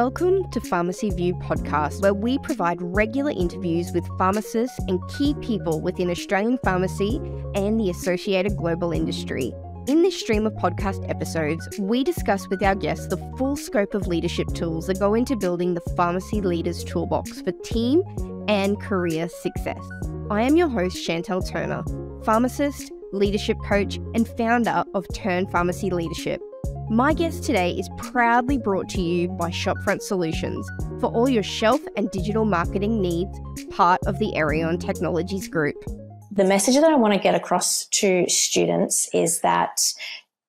Welcome to Pharmacy View podcast, where we provide regular interviews with pharmacists and key people within Australian pharmacy and the associated global industry. In this stream of podcast episodes, we discuss with our guests the full scope of leadership tools that go into building the pharmacy leader's toolbox for team and career success. I am your host, Chantelle Turner, pharmacist, leadership coach, and founder of Turn Pharmacy Leadership. My guest today is proudly brought to you by Shopfront Solutions for all your shelf and digital marketing needs, part of the Arion Technologies Group. The message that I want to get across to students is that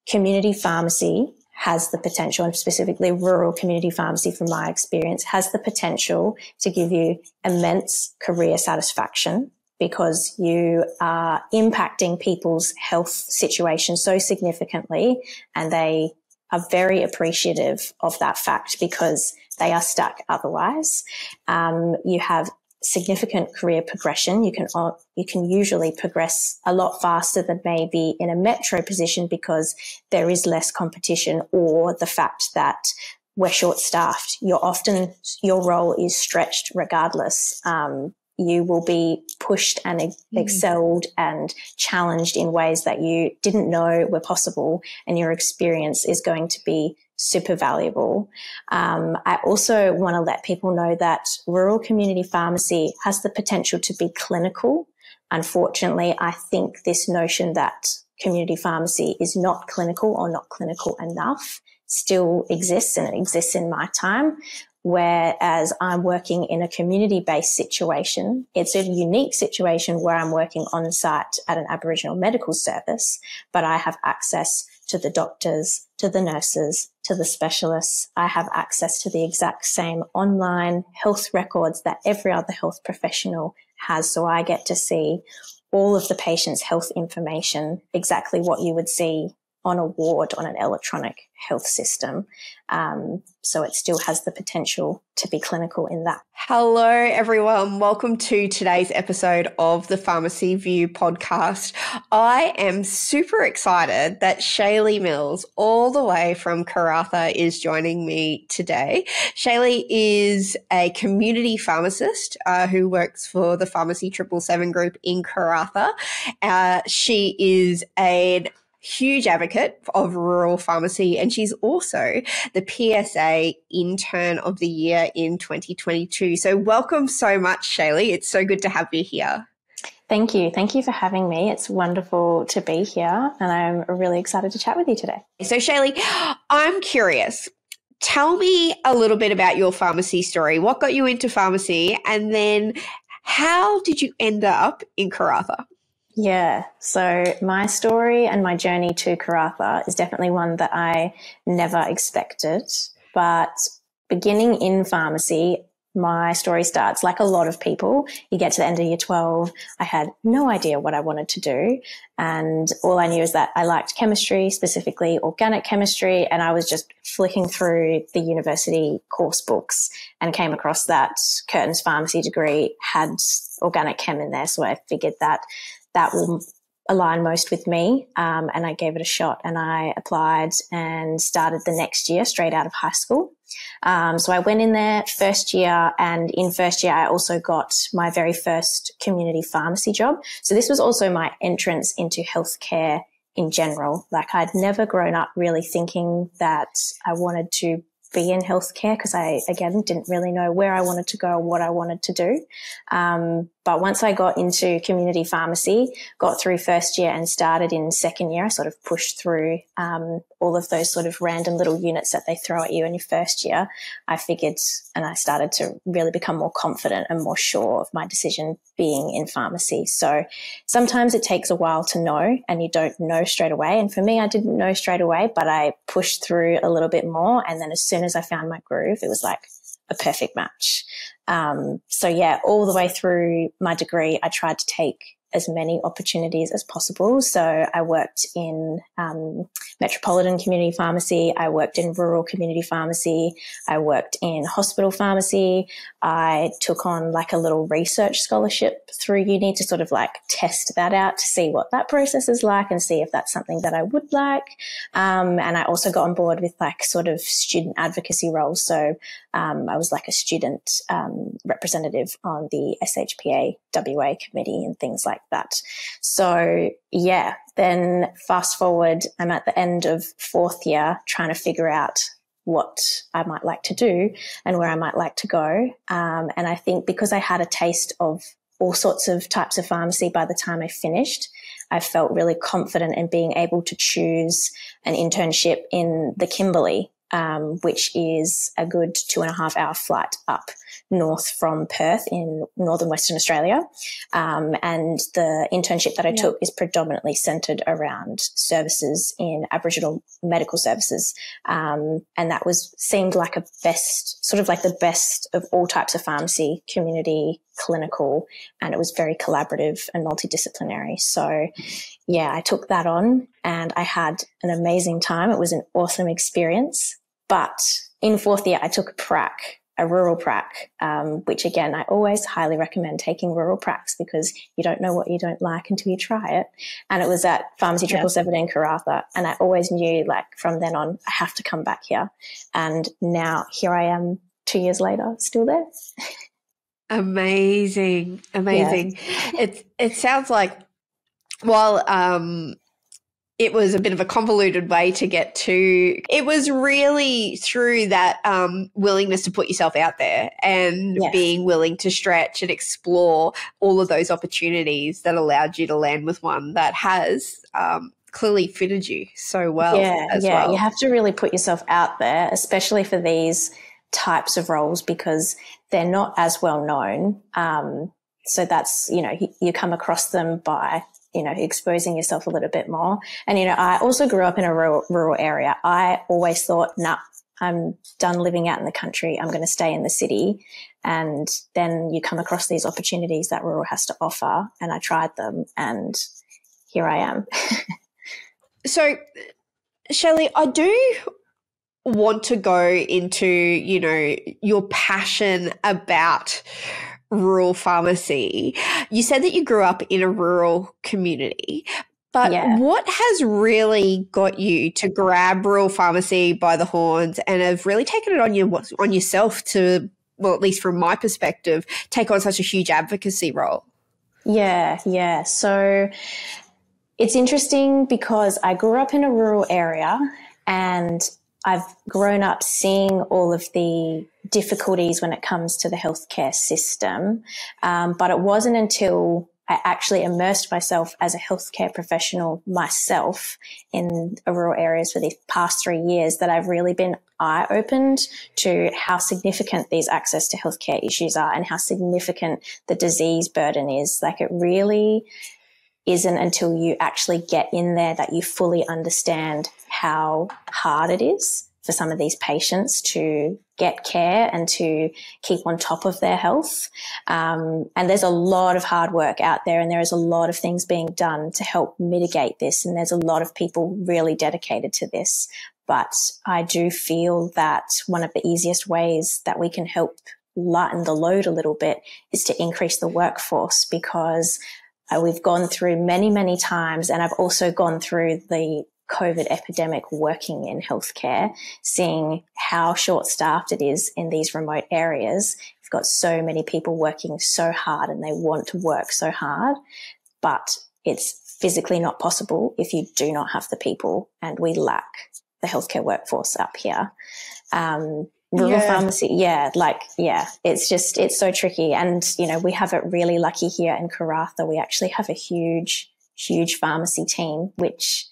community pharmacy has the potential, and specifically rural community pharmacy from my experience, has the potential to give you immense career satisfaction because you are impacting people's health situation so significantly, and they are very appreciative of that fact because they are stuck otherwise. You have significant career progression. You can usually progress a lot faster than maybe in a metro position because there is less competition, or the fact that we're short-staffed. Your role is stretched regardless. You will be pushed and excelled and challenged in ways that you didn't know were possible, and your experience is going to be super valuable. I also want to let people know that rural community pharmacy has the potential to be clinical. Unfortunately, I think this notion that community pharmacy is not clinical or not clinical enough still exists, and it exists in my time. Whereas I'm working in a community-based situation, it's a unique situation where I'm working on site at an Aboriginal medical service, but I have access to the doctors, to the nurses, to the specialists. I have access to the exact same online health records that every other health professional has. So I get to see all of the patient's health information, exactly what you would see on a ward on an electronic health system. So it still has the potential to be clinical in that. Hello, everyone. Welcome to today's episode of the Pharmacy View podcast. I am super excited that Shaylee Mills, all the way from Karratha, is joining me today. Shaylee is a community pharmacist who works for the Pharmacy 777 group in Karratha. She is a huge advocate of rural pharmacy, and she's also the PSA Intern of the Year in 2022. So welcome so much, Shaylee. It's so good to have you here. Thank you. Thank you for having me. It's wonderful to be here, and I'm really excited to chat with you today. So Shaylee, I'm curious. Tell me a little bit about your pharmacy story. What got you into pharmacy, and then how did you end up in Karratha? Yeah, so my story and my journey to Karratha is definitely one that I never expected. But beginning in pharmacy, my story starts like a lot of people. You get to the end of year 12. I had no idea what I wanted to do. And all I knew is that I liked chemistry, specifically organic chemistry. And I was just flicking through the university course books and came across that Curtin's pharmacy degree had organic chem in there. So I figured that will align most with me. And I gave it a shot, and I applied and started the next year straight out of high school. So I went in there first year, and in first year I also got my very first community pharmacy job. So this was also my entrance into healthcare in general. Like, I'd never grown up really thinking that I wanted to be in healthcare because I, again, didn't really know where I wanted to go or what I wanted to do. But once I got into community pharmacy, got through first year and started in second year, I sort of pushed through all of those sort of random little units that they throw at you in your first year. I figured, and I started to really become more confident and more sure of my decision being in pharmacy. So sometimes it takes a while to know, and you don't know straight away. And for me, I didn't know straight away, but I pushed through a little bit more. And then as soon as I found my groove, it was like a perfect match. So yeah, all the way through my degree, I tried to take as many opportunities as possible. So I worked in metropolitan community pharmacy. I worked in rural community pharmacy. I worked in hospital pharmacy. I took on like a little research scholarship through uni to sort of like test that out to see what that process is like and see if that's something that I would like. And I also got on board with like sort of student advocacy roles. So I was like a student representative on the SHPA WA committee and things like that. So yeah, then fast forward, I'm at the end of fourth year trying to figure out what I might like to do and where I might like to go. And I think because I had a taste of all sorts of types of pharmacy by the time I finished, I felt really confident in being able to choose an internship in the Kimberley, which is a good 2.5 hour flight up north from Perth in northern Western Australia. And the internship that I took is predominantly centred around services in Aboriginal medical services. And that seemed like a best, sort of like the best of all types of pharmacy, community, clinical, and it was very collaborative and multidisciplinary. So yeah, I took that on and I had an amazing time. It was an awesome experience. But in fourth year, I took a rural prac, which again, I always highly recommend taking rural pracs because you don't know what you don't like until you try it. And it was at Pharmacy 777 in Karratha. And I always knew like from then on, I have to come back here. And now here I am 2 years later, still there. Amazing. Yeah. It sounds like while it was a bit of a convoluted way to get to, it was really through that willingness to put yourself out there and being willing to stretch and explore all of those opportunities that allowed you to land with one that has clearly fitted you so well. Well. You have to really put yourself out there, especially for these types of roles because they're not as well known. So that's, you come across them by exposing yourself a little bit more. And, I also grew up in a rural area. I always thought, I'm done living out in the country. I'm going to stay in the city. And then you come across these opportunities that rural has to offer. And I tried them and here I am. So, Shaylee, I do want to go into, your passion about rural pharmacy. You said that you grew up in a rural community, but what has really got you to grab rural pharmacy by the horns and have really taken it on yourself to, well, at least from my perspective, take on such a huge advocacy role? Yeah. So it's interesting because I grew up in a rural area and I've grown up seeing all of the difficulties when it comes to the healthcare system. But it wasn't until I actually immersed myself as a healthcare professional myself in rural areas for these past 3 years that I've really been eye-opened to how significant these access to healthcare issues are and how significant the disease burden is. Like it really isn't until you actually get in there that you fully understand how hard it is for some of these patients to get care and to keep on top of their health. And there's a lot of hard work out there and there is a lot of things being done to help mitigate this. And there's a lot of people really dedicated to this. But I do feel that one of the easiest ways that we can help lighten the load a little bit is to increase the workforce because we've gone through many, many times, and I've also gone through the COVID epidemic working in healthcare, seeing how short-staffed it is in these remote areas. We've got so many people working so hard and they want to work so hard, but it's physically not possible if you do not have the people, and we lack the healthcare workforce up here. Rural pharmacy, it's so tricky. And, we have it really lucky here in Karratha. We actually have a huge, huge pharmacy team, which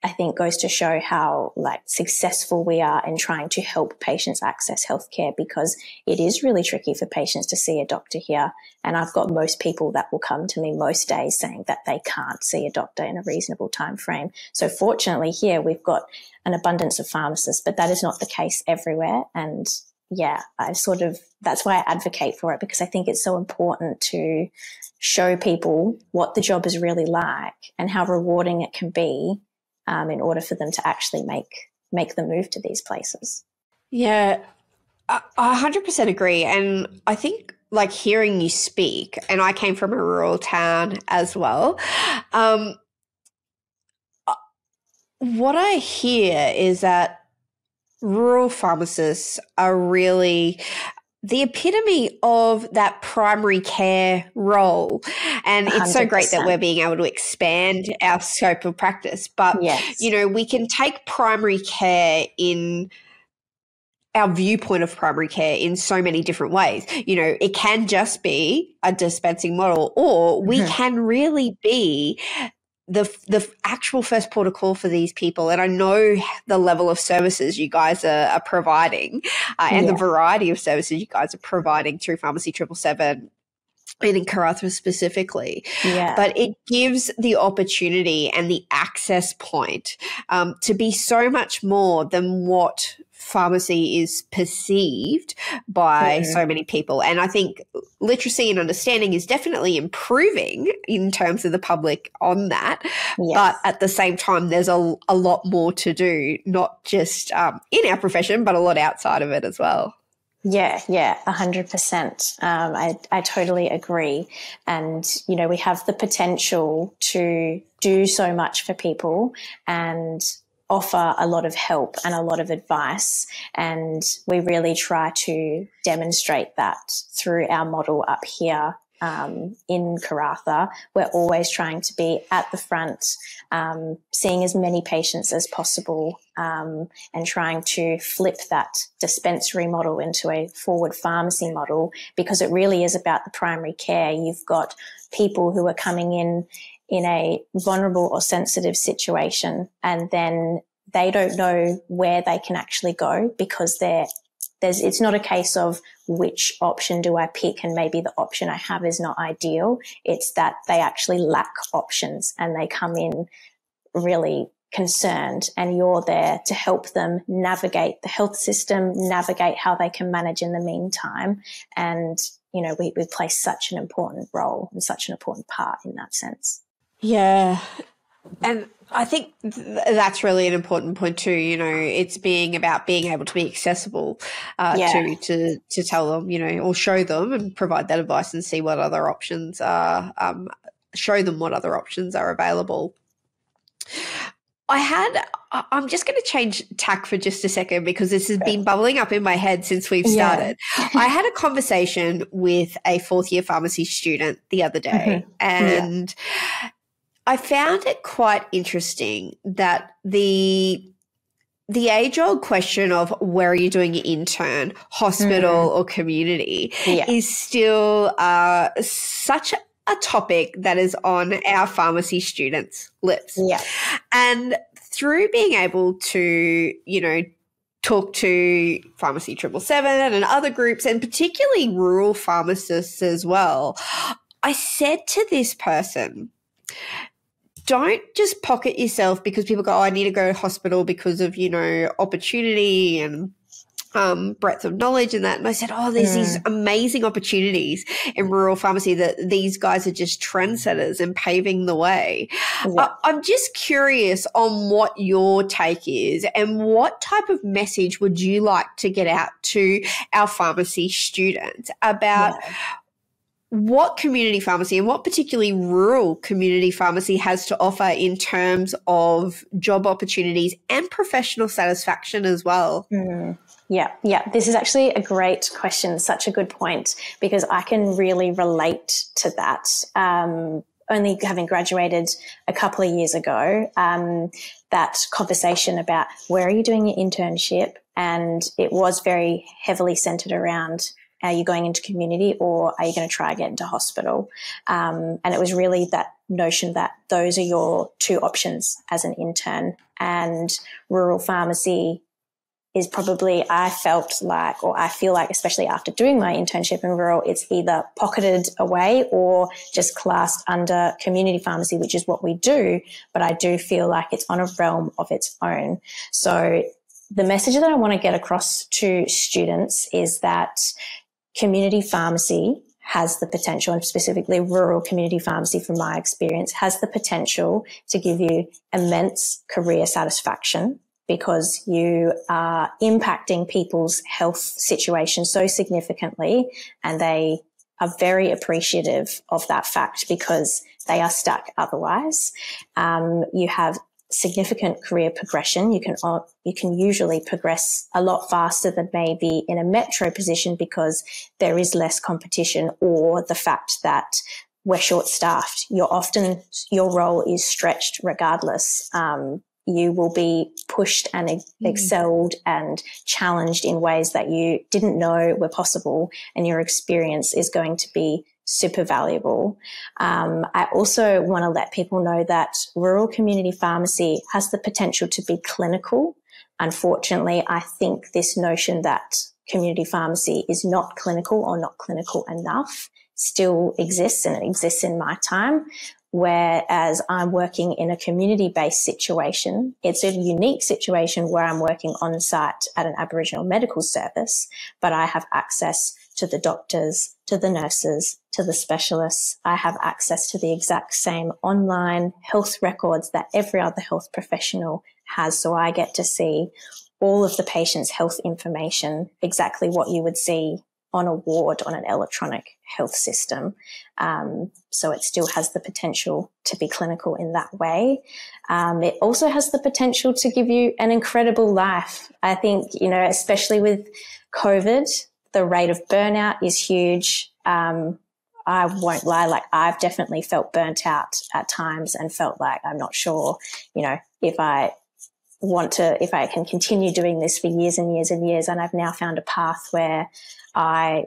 I think goes to show how successful we are in trying to help patients access healthcare because it is really tricky for patients to see a doctor here. And I've got most people that will come to me most days saying that they can't see a doctor in a reasonable time frame. So fortunately here we've got an abundance of pharmacists, but that is not the case everywhere. And that's why I advocate for it, because I think it's so important to show people what the job is really like and how rewarding it can be, in order for them to actually make the move to these places. Yeah, I 100% agree. And I think, like, hearing you speak, and I came from a rural town as well, what I hear is that rural pharmacists are really the epitome of that primary care role. And it's so great that we're being able to expand our scope of practice. But, yes. We can take primary care in our viewpoint of primary care in so many different ways. It can just be a dispensing model, or we can really be the actual first port of call for these people. And I know the level of services you guys are providing, and the variety of services you guys are providing through Pharmacy 777 and in Karratha specifically. Yeah. But it gives the opportunity and the access point to be so much more than what pharmacy is perceived by so many people. And I think literacy and understanding is definitely improving in terms of the public on that. Yes. But at the same time, there's a lot more to do, not just in our profession, but a lot outside of it as well. Yeah, 100%. I totally agree. And, we have the potential to do so much for people and offer a lot of help and a lot of advice. And we really try to demonstrate that through our model up here in Karratha. We're always trying to be at the front, seeing as many patients as possible, and trying to flip that dispensary model into a forward pharmacy model, because it really is about the primary care. You've got people who are coming in a vulnerable or sensitive situation, and then they don't know where they can actually go, because it's not a case of which option do I pick and maybe the option I have is not ideal. It's that they actually lack options and they come in really concerned, and you're there to help them navigate the health system, navigate how they can manage in the meantime. And, we play such an important role and such an important part in that sense. Yeah. And I think that's really an important point too. It's about being able to be accessible to tell them, or show them and provide that advice and see what other options are, show them what other options are available. I'm just going to change tack for just a second, because this has been bubbling up in my head since we've started. I had a conversation with a fourth-year pharmacy student the other day, and I found it quite interesting that the age-old question of where are you doing your intern, hospital or community, is still such a topic that is on our pharmacy students' lips. Yeah. And through being able to, talk to Pharmacy 777 and other groups, and particularly rural pharmacists as well, I said to this person, don't just pocket yourself because people go, I need to go to hospital because of, opportunity and breadth of knowledge and that. And I said, there's these amazing opportunities in rural pharmacy that these guys are just trendsetters and paving the way. Yeah. I'm just curious on what your take is, and what type of message would you like to get out to our pharmacy students about what community pharmacy, and what particularly rural community pharmacy, has to offer in terms of job opportunities and professional satisfaction as well? Yeah. This is actually a great question. Such a good point, because I can really relate to that. Only having graduated a couple of years ago, that conversation about where are you doing your internship? And it was very heavily centered around, are you going into community or are you going to try and get into hospital? And it was really that notion that those are your two options as an intern. And rural pharmacy is probably, I feel like, especially after doing my internship in rural, it's either pocketed away or just classed under community pharmacy, which is what we do. But I do feel like it's on a realm of its own. So the message that I want to get across to students is that community pharmacy has the potential, and specifically rural community pharmacy from my experience, has the potential to give you immense career satisfaction because you are impacting people's health situation so significantly, and they are very appreciative of that fact because they are stuck otherwise. You have significant career progression. You can usually progress a lot faster than maybe in a metro position because there is less competition, or the fact that we're short-staffed. Your role is stretched regardless. You will be pushed and excelled and challenged in ways that you didn't know were possible, and your experience is going to be super valuable. I also want to let people know that rural community pharmacy has the potential to be clinical. Unfortunately, I think this notion that community pharmacy is not clinical or not clinical enough still exists, and it exists in my time. Whereas I'm working in a community-based situation, it's a unique situation where I'm working on site at an Aboriginal medical service, but I have access to the doctors, to the nurses, to the specialists. I have access to the exact same online health records that every other health professional has. So I get to see all of the patient's health information, exactly what you would see on a ward on an electronic health system. So it still has the potential to be clinical in that way. It also has the potential to give you an incredible life. I think, especially with COVID, the rate of burnout is huge. I won't lie, I've definitely felt burnt out at times and felt like I'm not sure, if I can continue doing this for years and years and years. And I've now found a path where I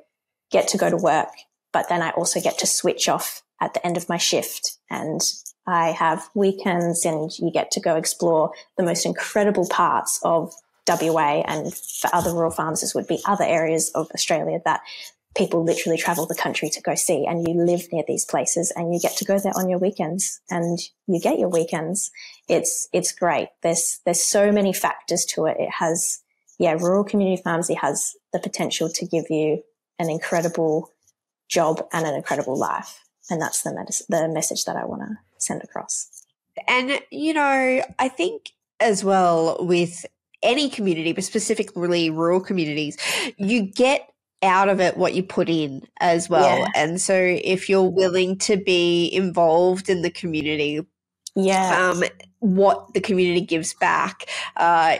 get to go to work, but then I also get to switch off at the end of my shift, and I have weekends, and you get to go explore the most incredible parts of WA, and for other rural pharmacists would be other areas of Australia that people literally travel the country to go see, and you live near these places and you get to go there on your weekends and you get your weekends. It's great. There's so many factors to it. It has, rural community pharmacy has the potential to give you an incredible job and an incredible life. And that's the message that I want to send across. And, I think as well with any community, but specifically rural communities, you get out of it what you put in as well. Yeah. And so if you're willing to be involved in the community, what the community gives back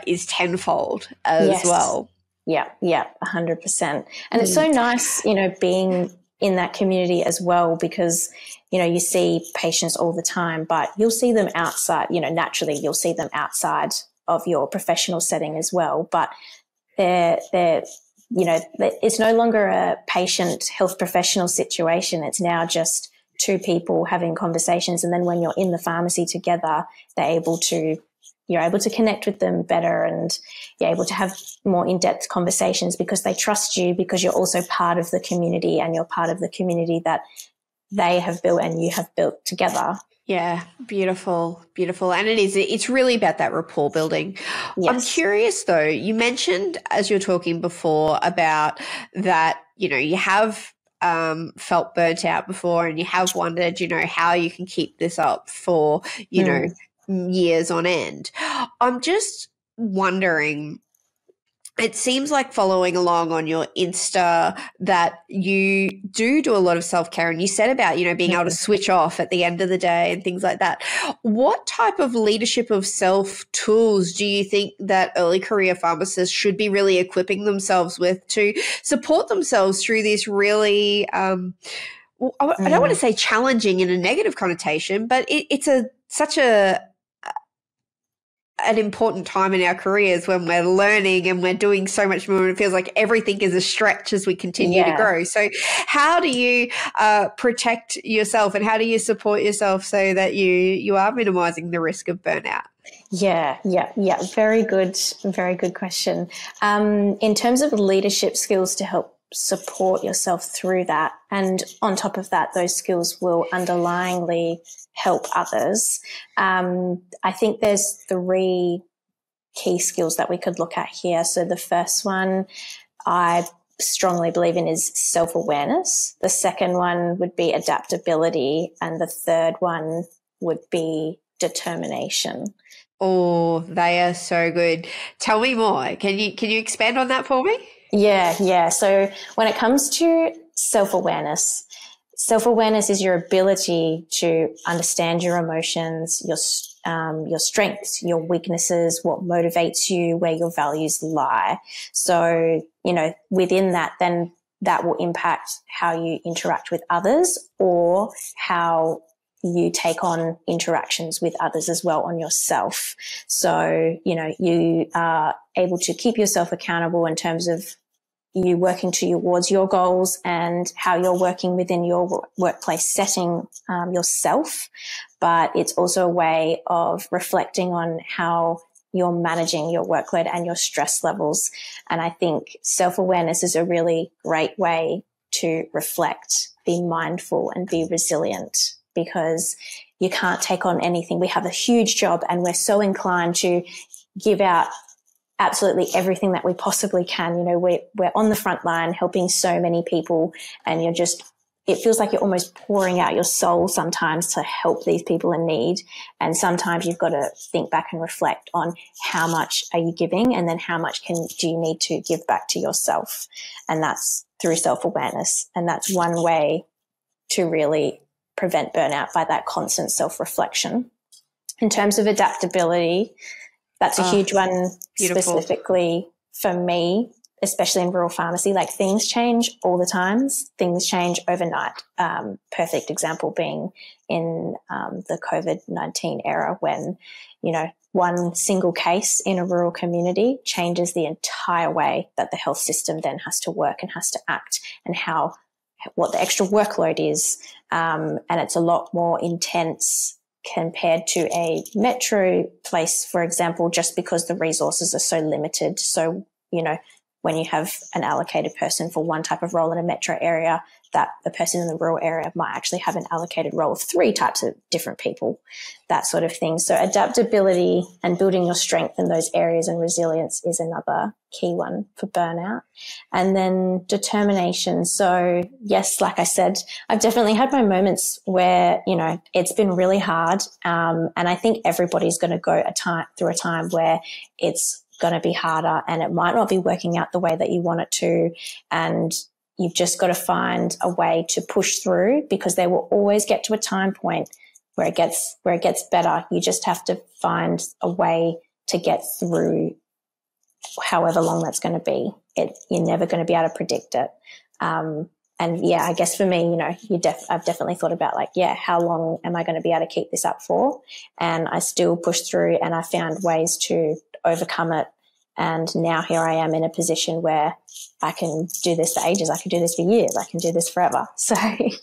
is tenfold as well. Yeah, 100%. And it's so nice, being in that community as well, because, you see patients all the time, but you'll see them outside, naturally you'll see them outside of your professional setting as well. But they're it's no longer a patient health professional situation. It's now just two people having conversations. And then when you're in the pharmacy together, you're able to connect with them better, and you're able to have more in-depth conversations because they trust you, because you're also part of the community, and you're part of the community that they have built and you have built together. Yeah, beautiful. And it's really about that rapport building. Yes. I'm curious though, you mentioned as you were talking before about that, you have felt burnt out before, and you have wondered, how you can keep this up for, years on end. I'm just wondering, it seems like following along on your Insta that you do a lot of self-care, and you said about, being able to switch off at the end of the day and things like that. What type of leadership of self tools do you think that early career pharmacists should be really equipping themselves with to support themselves through this really, I don't want to say challenging in a negative connotation, but it's such an important time in our careers when we're learning and we're doing so much more, and it feels like everything is a stretch as we continue to grow. So how do you protect yourself, and how do you support yourself so that you are minimizing the risk of burnout? Yeah. Very good question. In terms of leadership skills to help support yourself through that, and on top of that, those skills will underlyingly help others. I think there's three key skills that we could look at here. So the first one I strongly believe in is self-awareness. The second one would be adaptability. And the third one would be determination. Oh, they are so good. Tell me more. Can you expand on that for me? Yeah. So when it comes to self-awareness is your ability to understand your emotions, your strengths, your weaknesses, what motivates you, where your values lie. So, within that, then that will impact how you interact with others or how you take on interactions with others as well on yourself. So, you are able to keep yourself accountable in terms of you working towards your goals and how you're working within your workplace setting yourself. But it's also a way of reflecting on how you're managing your workload and your stress levels. And I think self-awareness is a really great way to reflect, be mindful and be resilient, because you can't take on anything. We have a huge job and we're so inclined to give out absolutely everything that we possibly can. We're on the front line helping so many people, and it feels like you're almost pouring out your soul sometimes to help these people in need. And sometimes you've got to think back and reflect on how much are you giving, and then how much do you need to give back to yourself. And that's through self-awareness. And that's one way to really prevent burnout, by that constant self-reflection. In terms of adaptability, that's a huge one. Beautiful. Specifically for me, especially in rural pharmacy. Like, things change all the time. Things change overnight. Perfect example being in the COVID-19 era, when, one single case in a rural community changes the entire way that the health system then has to work and has to act, and what the extra workload is. And it's a lot more intense compared to a metro place, for example, just because the resources are so limited. So, when you have an allocated person for one type of role in a metro area, that the person in the rural area might actually have an allocated role of 3 types of different people, that sort of thing. So adaptability and building your strength in those areas and resilience is another key one for burnout. And then determination. So yes, like I said, I've definitely had my moments where, it's been really hard. And I think everybody's going to go through a time where it's going to be harder and it might not be working out the way that you want it to. And you've just got to find a way to push through, because they will always get to a time point where it gets better. You just have to find a way to get through however long that's going to be. You're never going to be able to predict it. And yeah, I guess for me, I've definitely thought about how long am I going to be able to keep this up for? And I still pushed through, and I found ways to overcome it. And now here I am in a position where I can do this for ages. I can do this for years. I can do this forever. So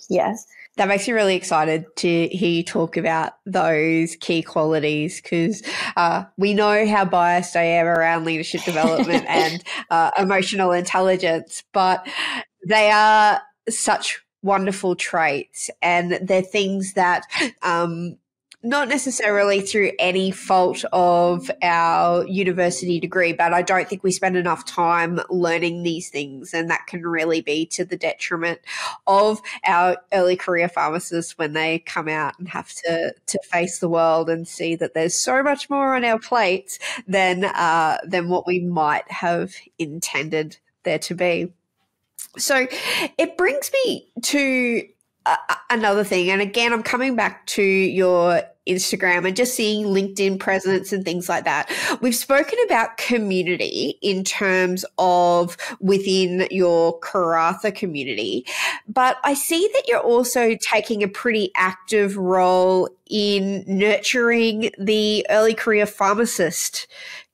yeah. That makes me really excited to hear you talk about those key qualities, because we know how biased I am around leadership development and emotional intelligence, but they are such wonderful traits, and they're things that not necessarily through any fault of our university degree, but I don't think we spend enough time learning these things, and that can really be to the detriment of our early career pharmacists when they come out and have to face the world and see that there's so much more on our plates than what we might have intended there to be. So it brings me to another thing. And again, I'm coming back to your Instagram and just seeing LinkedIn presence and things like that. We've spoken about community in terms of within your Karratha community, but I see that you're also taking a pretty active role in nurturing the early career pharmacist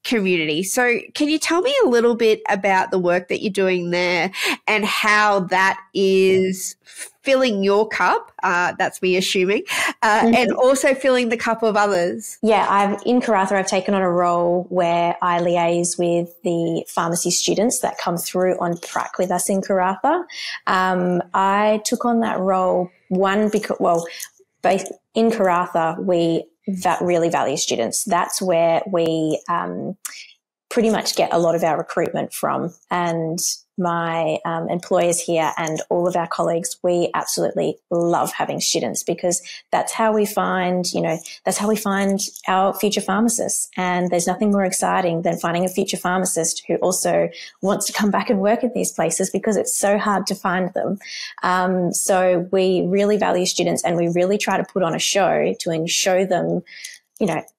community. So can you tell me a little bit about the work that you're doing there and how that is filling your cup, that's me assuming, and also filling the cup of others? Yeah, in Karratha, I've taken on a role where I liaise with the pharmacy students that come through on prac with us in Karratha. I took on that role, because in Karratha, we really value students. That's where we pretty much get a lot of our recruitment from. And my employers here and all of our colleagues, we absolutely love having students, because that's how we find, that's how we find our future pharmacists. And there's nothing more exciting than finding a future pharmacist who also wants to come back and work at these places, because it's so hard to find them. So we really value students, and we really try to put on a show to show them,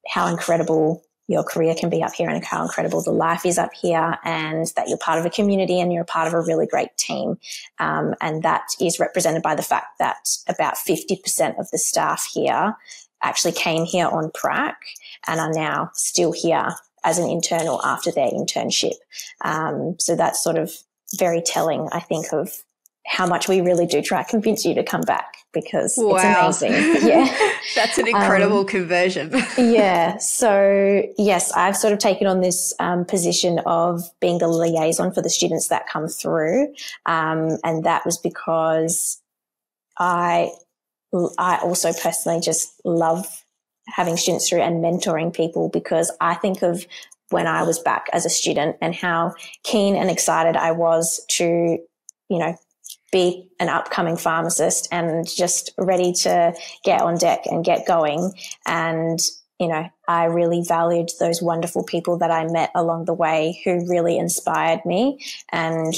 how incredible your career can be up here and how incredible the life is up here, and that you're part of a community and you're part of a really great team. And that is represented by the fact that about 50% of the staff here actually came here on prac and are now still here as an intern or after their internship. So that's sort of very telling, I think, of how much we really do try to convince you to come back, because it's amazing. Yeah. That's an incredible conversion. Yeah. So yes, I've sort of taken on this position of being the liaison for the students that come through. And that was because I also personally just love having students through and mentoring people, because I think of when I was back as a student and how keen and excited I was to, be an upcoming pharmacist and just ready to get on deck and get going. And, I really valued those wonderful people that I met along the way who really inspired me and,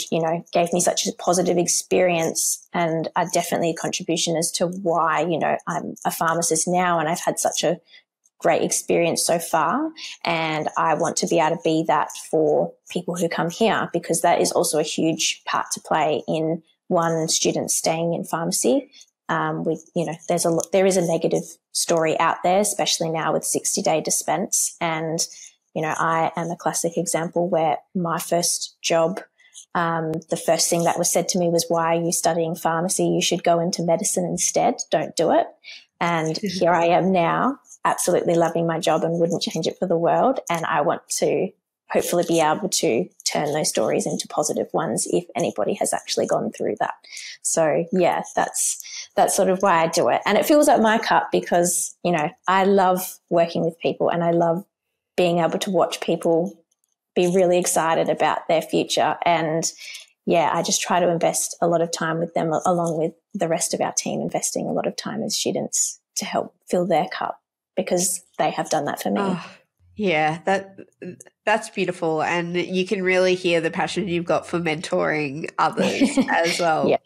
gave me such a positive experience, and are definitely a contribution as to why, I'm a pharmacist now and I've had such a great experience so far. And I want to be able to be that for people who come here, because that is also a huge part to play in one student staying in pharmacy. There is a negative story out there, especially now with 60-day dispense. And, I am a classic example where my first job, the first thing that was said to me was, why are you studying pharmacy? You should go into medicine instead. Don't do it. And here I am now, absolutely loving my job and wouldn't change it for the world. And I want to hopefully be able to turn those stories into positive ones if anybody has actually gone through that. So yeah, that's sort of why I do it. And it fills up my cup because, I love working with people, and I love being able to watch people be really excited about their future. And yeah, I just try to invest a lot of time with them, along with the rest of our team, investing a lot of time as students to help fill their cup, because they have done that for me. Oh. Yeah, that's beautiful, and you can really hear the passion you've got for mentoring others as well. Yeah.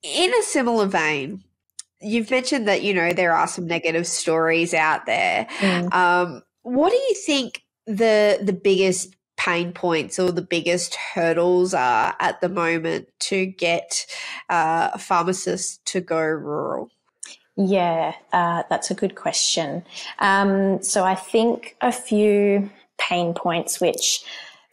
In a similar vein, you've mentioned that, there are some negative stories out there. What do you think the biggest pain points or the biggest hurdles are at the moment to get pharmacists to go rural? Yeah, that's a good question. So I think a few pain points, which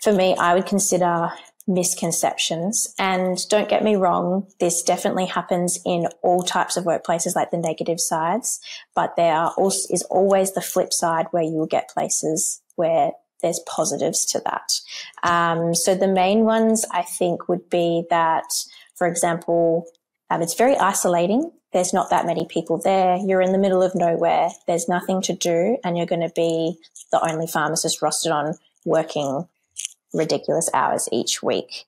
for me I would consider misconceptions. And don't get me wrong, this definitely happens in all types of workplaces, like the negative sides, but is always the flip side where you will get places where there's positives to that. So the main ones I think would be that, for example, it's very isolating. There's not that many people there. You're in the middle of nowhere. There's nothing to do, and you're going to be the only pharmacist rostered on, working ridiculous hours each week.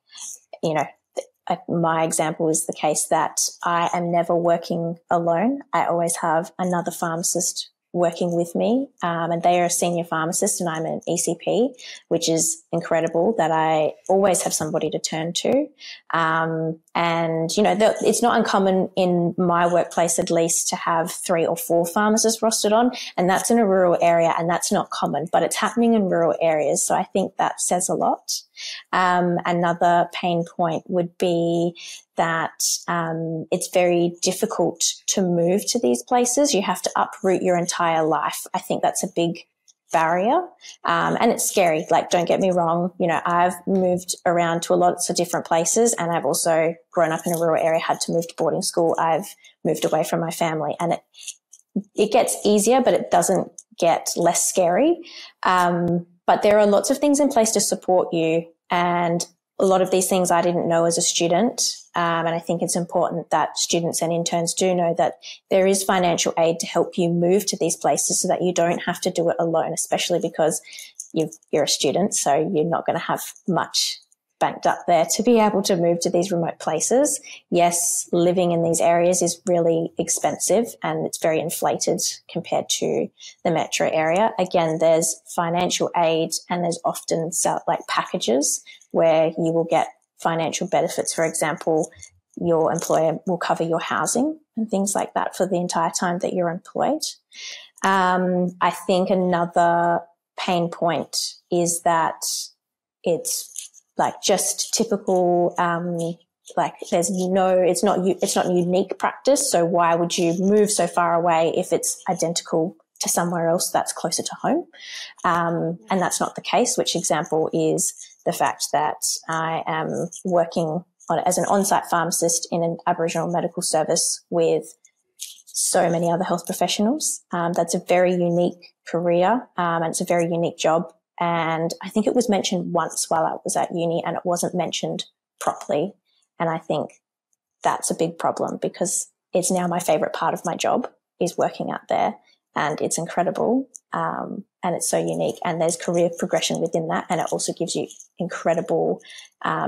My example is the case that I am never working alone. I always have another pharmacist working with me, and they are a senior pharmacist and I'm an ECP, which is incredible that I always have somebody to turn to. It's not uncommon in my workplace, at least, to have 3 or 4 pharmacists rostered on, and that's in a rural area, and that's not common, but it's happening in rural areas. So I think that says a lot. Another pain point would be that it's very difficult to move to these places. You have to uproot your entire life. I think that's a big barrier, and it's scary. Like, don't get me wrong, I've moved around to lots of different places, and I've also grown up in a rural area, had to move to boarding school. I've moved away from my family, and it gets easier, but it doesn't get less scary. But there are lots of things in place to support you, and a lot of these things I didn't know as a student. And I think it's important that students and interns do know that there is financial aid to help you move to these places so that you don't have to do it alone, especially because you're a student, so you're not going to have much banked up there to be able to move to these remote places. Yes, living in these areas is really expensive and it's very inflated compared to the metro area. Again, there's financial aid and there's often like packages where you will get financial benefits. For example, your employer will cover your housing and things like that for the entire time that you're employed. I think another pain point is that it's like just typical, like it's not unique practice. So why would you move so far away if it's identical to somewhere else that's closer to home? And that's not the case, which example is the fact that I am working as an on-site pharmacist in an Aboriginal medical service with so many other health professionals. That's a very unique career, and it's a very unique job. And I think it was mentioned once while I was at uni and it wasn't mentioned properly. And I think that's a big problem because it's now my favorite part of my job is working out there, and it's incredible. And it's so unique, and there's career progression within that. And it also gives you incredible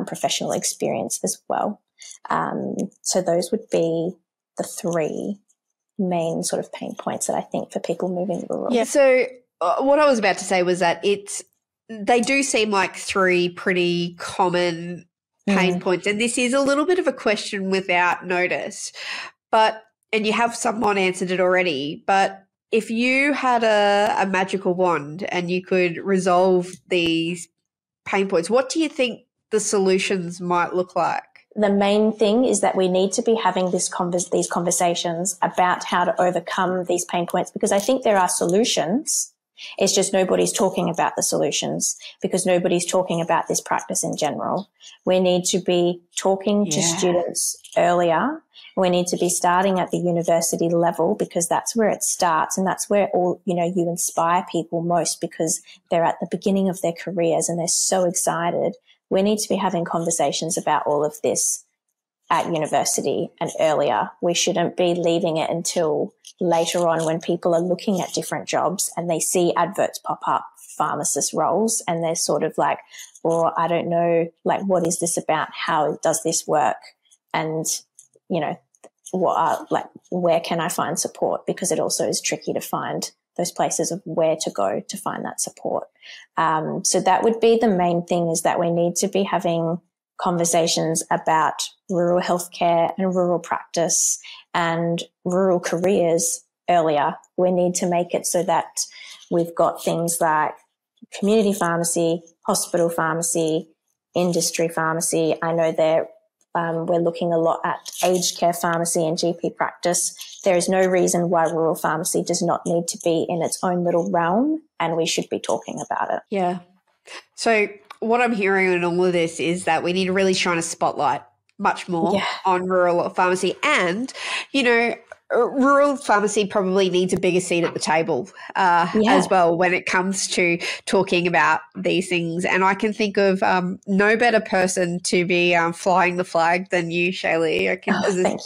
professional experience as well. So those would be the three main sort of pain points that I think for people moving rural. Yeah. So what I was about to say was that they do seem like three pretty common pain points, and this is a little bit of a question without notice, and you have someone answered it already, but if you had a magical wand and you could resolve these pain points, what do you think the solutions might look like? The main thing is that we need to be having these conversations about how to overcome these pain points, because I think there are solutions. It's just nobody's talking about the solutions because nobody's talking about this practice in general. We need to be talking to students earlier. We need to be starting at the university level because that's where it starts, and that's where you inspire people most because they're at the beginning of their careers and they're so excited. We need to be having conversations about all of this at university and earlier. We shouldn't be leaving it until later on when people are looking at different jobs and they see adverts pop up, pharmacist roles, and they're sort of like, well, I don't know, like, what is this about? How does this work? And, where can I find support? Because it also is tricky to find those places of where to go to find that support. So that would be the main thing, is that we need to be having conversations about rural healthcare and rural practice and rural careers earlier. We need to make it so that we've got things like community pharmacy, hospital pharmacy, industry pharmacy. I know we're looking a lot at aged care pharmacy and GP practice. There is no reason why rural pharmacy does not need to be in its own little realm, and we should be talking about it. Yeah. So what I'm hearing in all of this is that we need to really shine a spotlight much more on rural pharmacy, and, rural pharmacy probably needs a bigger seat at the table as well when it comes to talking about these things. And I can think of no better person to be flying the flag than you, Shaylee.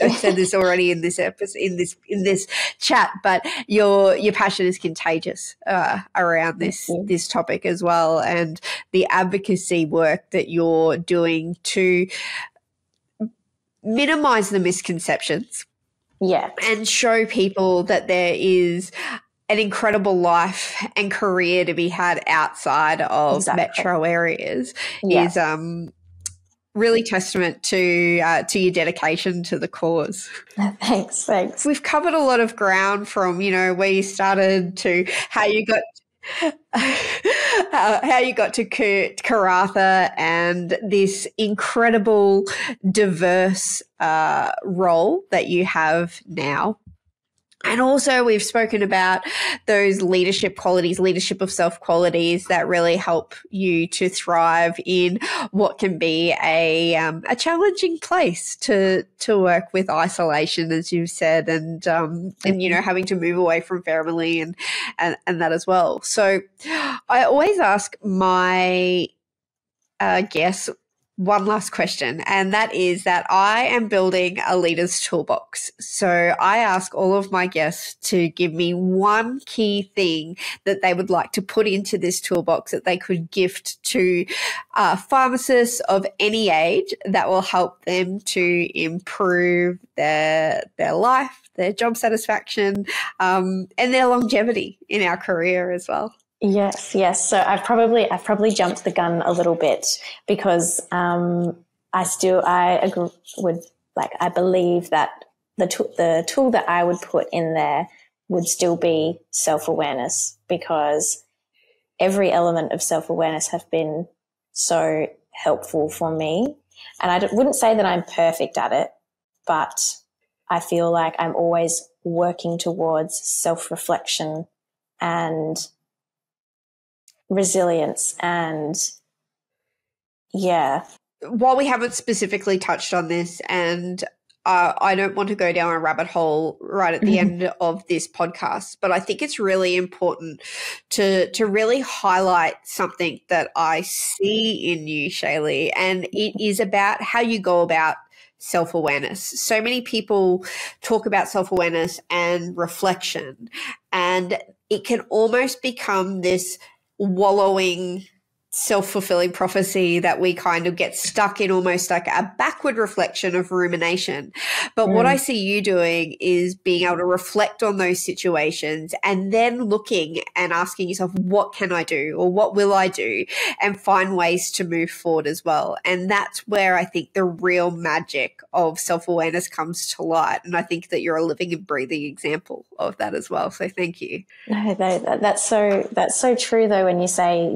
I've said this already in this episode, in this chat, but your passion is contagious around this topic as well, and the advocacy work that you're doing to minimize the misconceptions. Yeah. And show people that there is an incredible life and career to be had outside of metro areas is really testament to your dedication to the cause. Thanks. We've covered a lot of ground from, where you started to how you got to Karratha and this incredible, diverse role that you have now. And also we've spoken about those leadership qualities, leadership of self qualities that really help you to thrive in what can be a challenging place to work with isolation, as you've said, and having to move away from family and that as well. So I always ask my guests, one last question, and that is that I am building a leader's toolbox. So I ask all of my guests to give me one key thing that they would like to put into this toolbox that they could gift to pharmacists of any age that will help them to improve their life, their job satisfaction, and their longevity in our career as well. Yes. So I've probably jumped the gun a little bit because I believe that the tool that I would put in there would still be self-awareness, because every element of self-awareness have been so helpful for me. And I wouldn't say that I'm perfect at it, but I feel like I'm always working towards self-reflection and resilience. And while we haven't specifically touched on this, and I don't want to go down a rabbit hole right at the end of this podcast, but I think it's really important to really highlight something that I see in you, Shaylee, and it is about how you go about self-awareness. So many people talk about self-awareness and reflection, and it can almost become this wallowing, self-fulfilling prophecy that we kind of get stuck in, almost like a backward reflection of rumination. But what I see you doing is being able to reflect on those situations and then looking and asking yourself, what can I do, or what will I do, and find ways to move forward as well. And that's where I think the real magic of self-awareness comes to light. And I think that you're a living and breathing example of that as well. So thank you. No, that's so true though, when you say,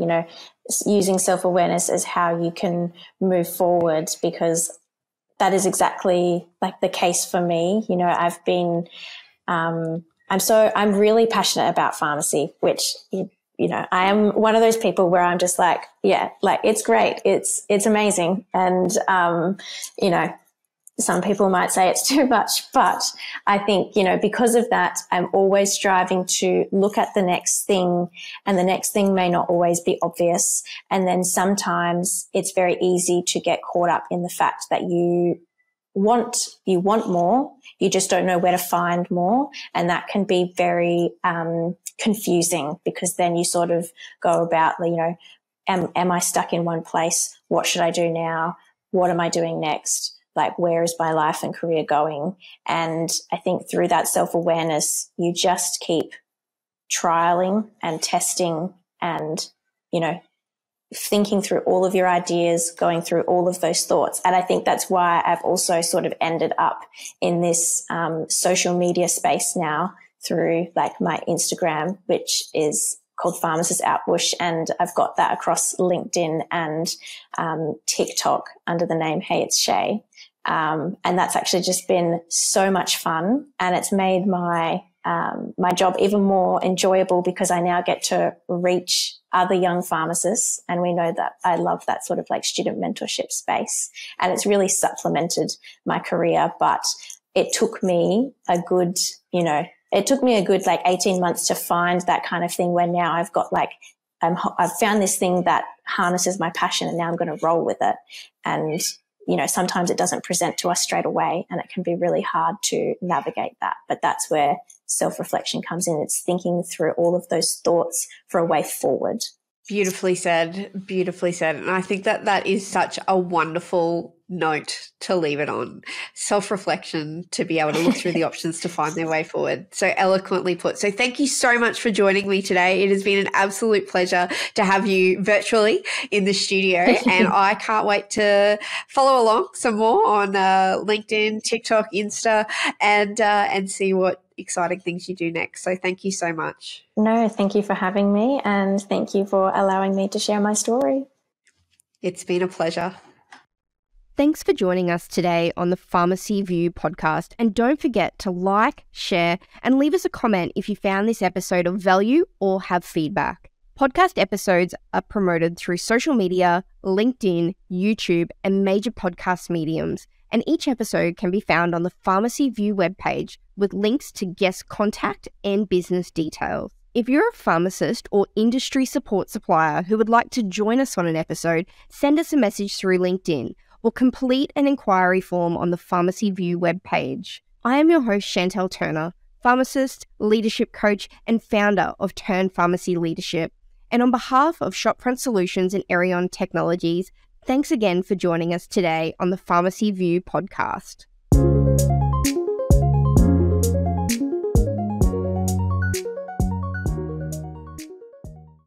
using self-awareness as how you can move forward, because that is exactly like the case for me. I've been, I'm really passionate about pharmacy, which, I am one of those people where I'm just like, it's great. It's amazing. And, some people might say it's too much, but I think, because of that, I'm always striving to look at the next thing, and the next thing may not always be obvious. And then sometimes it's very easy to get caught up in the fact that you want more, you just don't know where to find more. And that can be very confusing, because then you sort of go about, am I stuck in one place? What should I do now? What am I doing next? Like, where is my life and career going? And I think through that self-awareness, you just keep trialing and testing and, thinking through all of your ideas, going through all of those thoughts. And I think that's why I've also sort of ended up in this social media space now through like my Instagram, which is called Pharmacists Outbush, and I've got that across LinkedIn and TikTok under the name Hey It's Shay. And that's actually just been so much fun, and it's made my job even more enjoyable, because I now get to reach other young pharmacists, and we know that I love that sort of like student mentorship space, and it's really supplemented my career. But it took me a good, like 18 months to find that kind of thing, where now I've got like, I've found this thing that harnesses my passion, and now I'm going to roll with it. And sometimes it doesn't present to us straight away, and it can be really hard to navigate that. But that's where self-reflection comes in. It's thinking through all of those thoughts for a way forward. Beautifully said. Beautifully said. And I think that that is such a wonderful note to leave it on. Self-reflection, to be able to look through the options to find their way forward. So eloquently put. So thank you so much for joining me today. It has been an absolute pleasure to have you virtually in the studio, and I can't wait to follow along some more on LinkedIn, TikTok, Insta, and see what exciting things you do next. So thank you so much. No, thank you for having me, and thank you for allowing me to share my story. It's been a pleasure. Thanks for joining us today on the Pharmacy View podcast. And don't forget to like, share, and leave us a comment if you found this episode of value or have feedback. Podcast episodes are promoted through social media, LinkedIn, YouTube, and major podcast mediums. And each episode can be found on the Pharmacy View webpage with links to guest contact and business details. If you're a pharmacist or industry support supplier who would like to join us on an episode, send us a message through LinkedIn or complete an inquiry form on the Pharmacy View webpage. I am your host, Chantelle Turner, pharmacist, leadership coach, and founder of Turn Pharmacy Leadership. And on behalf of Shopfront Solutions and Arion Technologies, thanks again for joining us today on the Pharmacy View podcast.